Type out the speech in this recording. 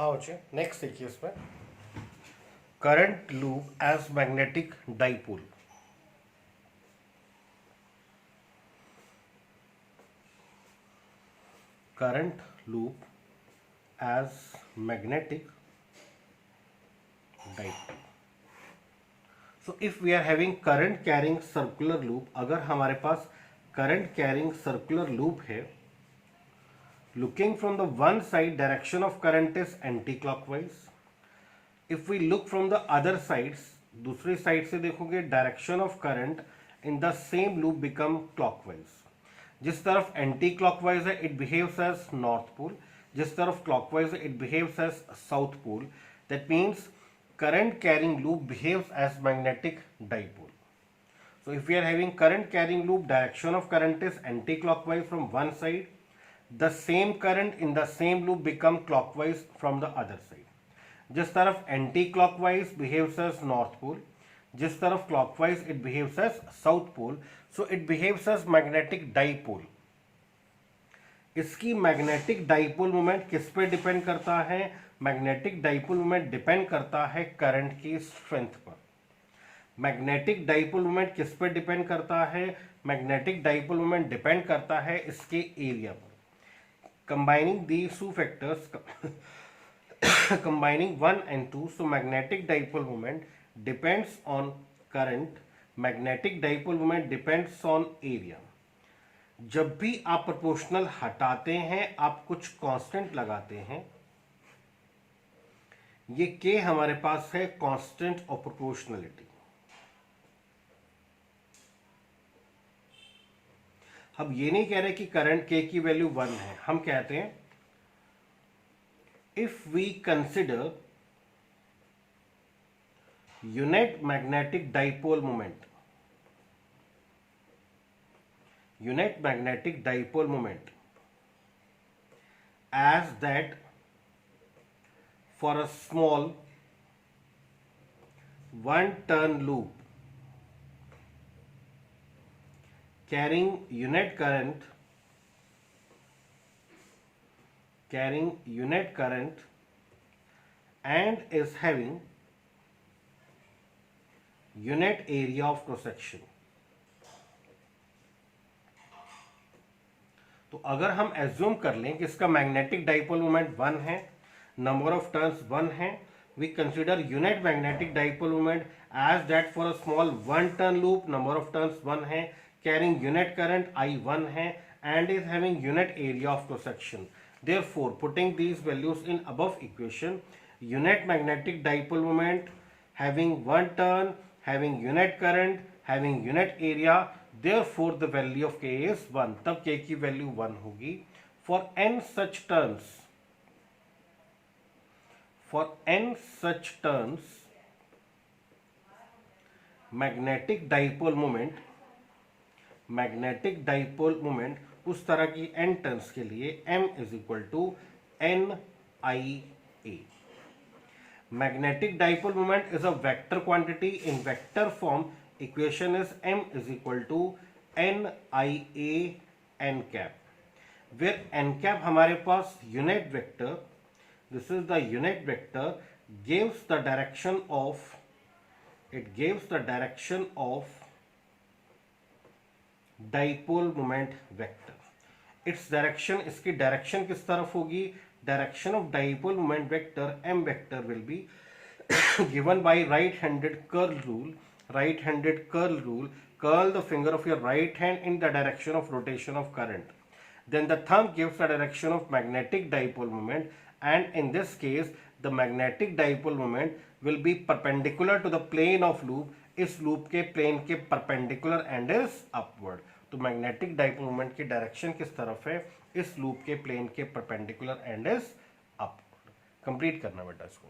आओ जी नेक्स्ट देखिए इसमें current loop as magnetic dipole. current loop as magnetic dipole. So if we are having current carrying circular loop, अगर हमारे पास current carrying circular loop है, looking from the one side direction of current is anti-clockwise. If we look from the other sides, दूसरी side से देखोगे direction of current in the same loop become clockwise. जिस तरफ anti clockwise है it behaves as north pole, जिस तरफ clockwise है it behaves as south pole. That means current carrying loop behaves as magnetic dipole. So if we are having current carrying loop, direction of current is anti-clockwise from one side. The same current in the same loop become clockwise from the other side. जिस तरफ anti-clockwise behaves as north pole, जिस तरफ clockwise it behaves as south pole. So it behaves as magnetic dipole. इसकी magnetic dipole moment किस पे depend करता है? Magnetic dipole moment depend करता है करंट की स्ट्रेंथ पर. मैग्नेटिक डाइपोल मोमेंट किस पे डिपेंड करता है? मैग्नेटिक डाइपोल मोमेंट डिपेंड करता है इसके एरिया पर. Combining these two factors, combining 1 and 2, so magnetic dipole moment depends on current, magnetic dipole moment depends on area. जब भी आप प्रोपोर्शनल हटाते हैं आप कुछ कांस्टेंट लगाते हैं. ये के हमारे पास है कांस्टेंट ऑफ प्रोपोर्शनलिटी. अब ये नहीं कह रहे कि करंट के की वैल्यू 1 है. हम कहते हैं if we consider unit magnetic dipole moment, as that for a small one turn loop carrying unit current and is having unit area of cross section. तो अगर हम एज्यूम कर लें कि इसका मैग्नेटिक डाइपोल मोमेंट 1 है, नंबर ऑफ टर्न्स 1 है, we consider unit magnetic dipole moment as that for a small one turn loop, number of turns 1 है, कैरिंग यूनिट करंट I1 है and is having unit area of cross section. Therefore, putting these values in above equation, unit magnetic dipole moment having one turn, having unit current, having unit area, therefore the value of k is 1. तब k की value 1 होगी. For n such turns, magnetic dipole moment उस तरह की n turns के लिए m is equal to NIA. Magnetic dipole moment is a vector quantity. In vector form equation is m is equal to NIA n cap, where n cap हमारे पास unit vector, this is the unit vector, gives the direction of dipole moment vector. It's direction, इसकी direction किस तरफ होगी? Direction of dipole moment vector m vector will be given by right-handed curl rule. Curl the finger of your right hand in the direction of rotation of current. Then the thumb gives the direction of magnetic dipole moment, and in this case the magnetic dipole moment will be perpendicular to the plane of loop. इस loop के plane के perpendicular and is upward. तो magnetic dipole moment की direction किस तरफ है? इस loop के प्लेन के perpendicular and is upward. Complete करना बेटा इसको.